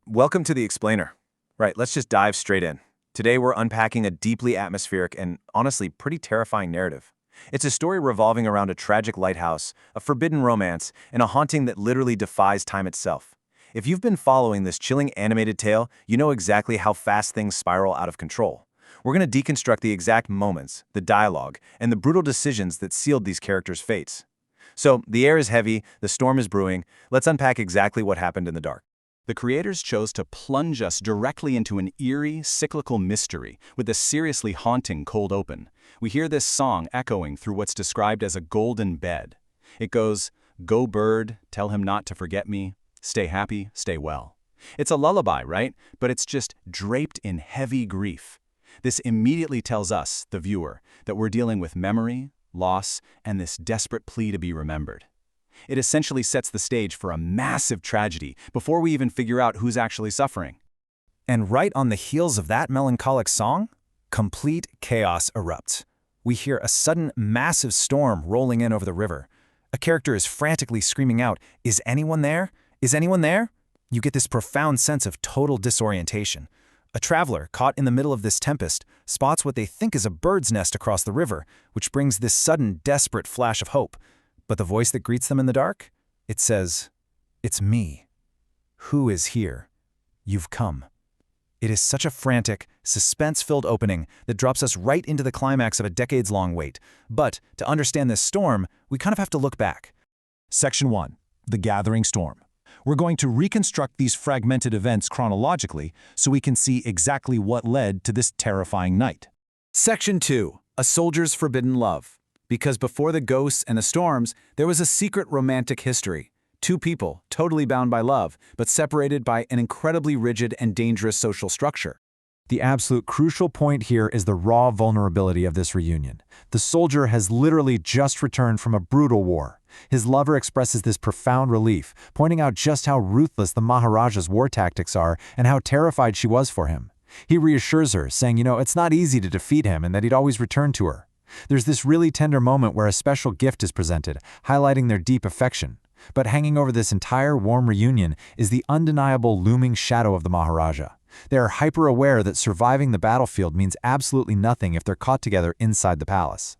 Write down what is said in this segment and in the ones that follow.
Welcome to the Explainer. Right, let's just dive straight in. Today we're unpacking a deeply atmospheric and honestly pretty terrifying narrative. It's a story revolving around a tragic lighthouse, a forbidden romance, and a haunting that literally defies time itself. If you've been following this chilling animated tale, you know exactly how fast things spiral out of control. We're going to deconstruct the exact moments, the dialogue, and the brutal decisions that sealed these characters' fates. So, the air is heavy, the storm is brewing. Let's unpack exactly what happened in the dark. The creators chose to plunge us directly into an eerie, cyclical mystery with a seriously haunting cold open. We hear this song echoing through what's described as a golden bed. It goes, "Go bird, tell him not to forget me, stay happy, stay well." It's a lullaby, right? But it's just draped in heavy grief. This immediately tells us, the viewer, that we're dealing with memory, loss, and this desperate plea to be remembered. It essentially sets the stage for a massive tragedy before we even figure out who's actually suffering. And right on the heels of that melancholic song, complete chaos erupts. We hear a sudden, massive storm rolling in over the river. A character is frantically screaming out, "Is anyone there? Is anyone there?" You get this profound sense of total disorientation. A traveler, caught in the middle of this tempest, spots what they think is a bird's nest across the river, which brings this sudden, desperate flash of hope. But the voice that greets them in the dark? It says, "It's me. Who is here? You've come." It is such a frantic, suspense-filled opening that drops us right into the climax of a decades-long wait. But to understand this storm, we kind of have to look back. Section 1. The Gathering Storm. We're going to reconstruct these fragmented events chronologically so we can see exactly what led to this terrifying night. Section 2. A Soldier's Forbidden Love. Because before the ghosts and the storms, there was a secret romantic history. Two people, totally bound by love, but separated by an incredibly rigid and dangerous social structure. The absolute crucial point here is the raw vulnerability of this reunion. The soldier has literally just returned from a brutal war. His lover expresses this profound relief, pointing out just how ruthless the Maharaja's war tactics are and how terrified she was for him. He reassures her, saying, it's not easy to defeat him and that he'd always return to her. There's this really tender moment where a special gift is presented, highlighting their deep affection. But hanging over this entire warm reunion is the undeniable looming shadow of the Maharaja. They are hyper-aware that surviving the battlefield means absolutely nothing if they're caught together inside the palace.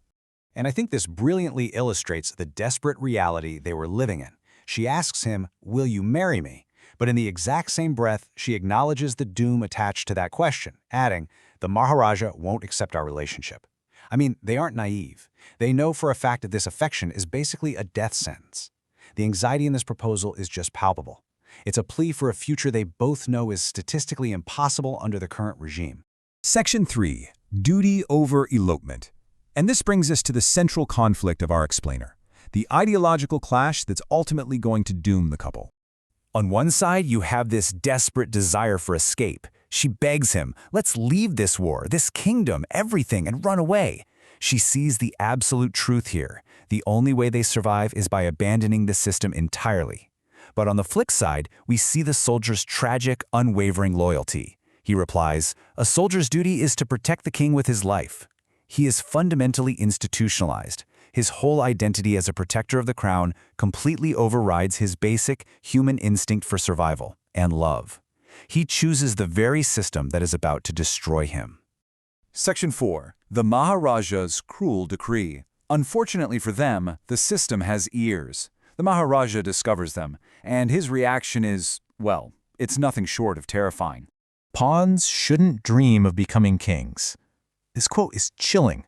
And I think this brilliantly illustrates the desperate reality they were living in. She asks him, "Will you marry me?" But in the exact same breath, she acknowledges the doom attached to that question, adding, "The Maharaja won't accept our relationship." I mean, they aren't naive. They know for a fact that this affection is basically a death sentence. The anxiety in this proposal is just palpable. It's a plea for a future they both know is statistically impossible under the current regime. Section 3. Duty over elopement. And this brings us to the central conflict of our explainer, the ideological clash that's ultimately going to doom the couple. On one side, you have this desperate desire for escape. She begs him, "Let's leave this war, this kingdom, everything, and run away." She sees the absolute truth here. The only way they survive is by abandoning the system entirely. But on the flip side, we see the soldier's tragic, unwavering loyalty. He replies, "A soldier's duty is to protect the king with his life." He is fundamentally institutionalized. His whole identity as a protector of the crown completely overrides his basic human instinct for survival and love. He chooses the very system that is about to destroy him. Section 4. The Maharaja's Cruel Decree. Unfortunately for them, the system has ears. The Maharaja discovers them, and his reaction is, well, it's nothing short of terrifying. Pawns shouldn't dream of becoming kings. This quote is chilling.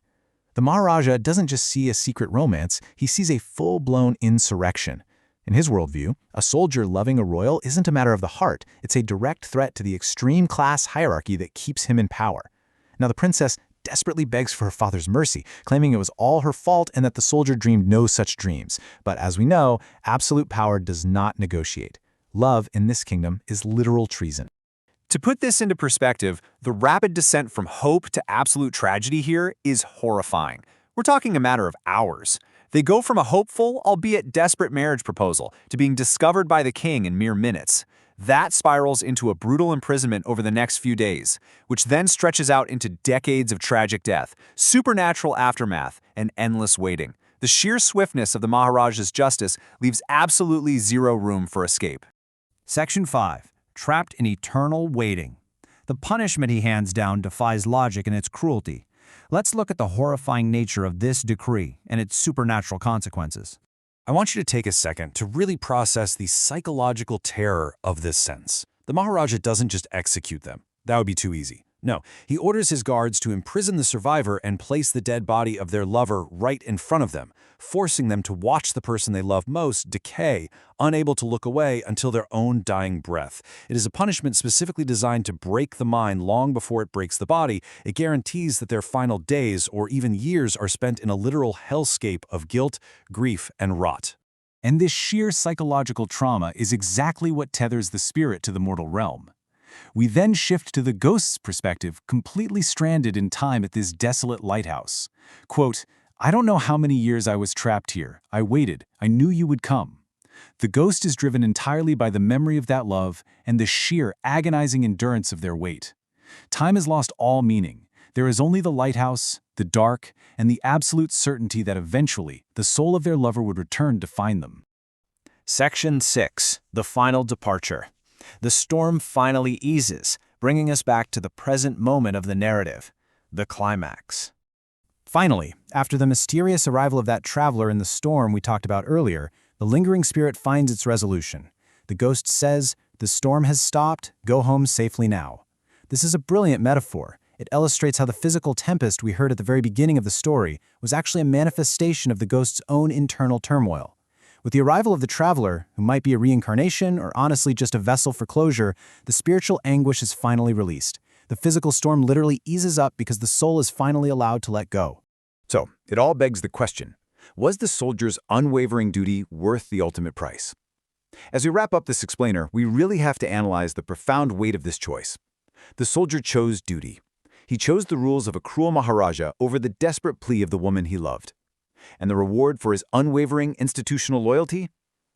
The Maharaja doesn't just see a secret romance, he sees a full-blown insurrection. In his worldview, a soldier loving a royal isn't a matter of the heart, it's a direct threat to the extreme class hierarchy that keeps him in power. Now the princess desperately begs for her father's mercy, claiming it was all her fault and that the soldier dreamed no such dreams. But as we know, absolute power does not negotiate. Love in this kingdom is literal treason. To put this into perspective, the rapid descent from hope to absolute tragedy here is horrifying. We're talking a matter of hours. They go from a hopeful, albeit desperate marriage proposal to being discovered by the king in mere minutes. That spirals into a brutal imprisonment over the next few days, which then stretches out into decades of tragic death, supernatural aftermath, and endless waiting. The sheer swiftness of the Maharaja's justice leaves absolutely zero room for escape. Section 5. trapped in eternal waiting. The punishment he hands down defies logic in its cruelty. Let's look at the horrifying nature of this decree and its supernatural consequences. I want you to take a second to really process the psychological terror of this sentence. The Maharaja doesn't just execute them. That would be too easy. No, he orders his guards to imprison the survivor and place the dead body of their lover right in front of them, forcing them to watch the person they love most decay, unable to look away until their own dying breath. It is a punishment specifically designed to break the mind long before it breaks the body. It guarantees that their final days or even years are spent in a literal hellscape of guilt, grief, and rot. And this sheer psychological trauma is exactly what tethers the spirit to the mortal realm. We then shift to the ghost's perspective, completely stranded in time at this desolate lighthouse. Quote, "I don't know how many years I was trapped here. I waited. I knew you would come." The ghost is driven entirely by the memory of that love and the sheer, agonizing endurance of their wait. Time has lost all meaning. There is only the lighthouse, the dark, and the absolute certainty that eventually the soul of their lover would return to find them. Section 6. The Final Departure. The storm finally eases, bringing us back to the present moment of the narrative, the climax. Finally, after the mysterious arrival of that traveler in the storm we talked about earlier, the lingering spirit finds its resolution. The ghost says, "The storm has stopped, go home safely now." This is a brilliant metaphor. It illustrates how the physical tempest we heard at the very beginning of the story was actually a manifestation of the ghost's own internal turmoil. With the arrival of the traveler, who might be a reincarnation or honestly just a vessel for closure, the spiritual anguish is finally released. The physical storm literally eases up because the soul is finally allowed to let go. So, it all begs the question, was the soldier's unwavering duty worth the ultimate price? As we wrap up this explainer, we really have to analyze the profound weight of this choice. The soldier chose duty. He chose the rules of a cruel Maharaja over the desperate plea of the woman he loved. And the reward for his unwavering institutional loyalty?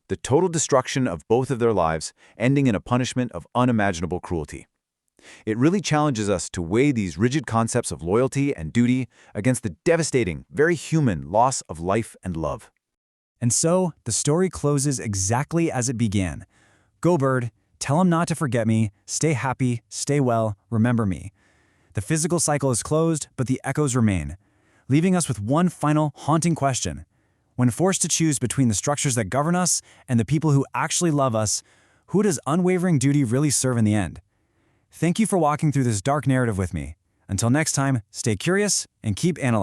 The total destruction of both of their lives, ending in a punishment of unimaginable cruelty. It really challenges us to weigh these rigid concepts of loyalty and duty against the devastating, very human loss of life and love. And so, the story closes exactly as it began. Go bird, tell him not to forget me, stay happy, stay well, remember me. The physical cycle is closed, but the echoes remain, leaving us with one final, haunting question. When forced to choose between the structures that govern us and the people who actually love us, who does unwavering duty really serve in the end? Thank you for walking through this dark narrative with me. Until next time, stay curious and keep analyzing.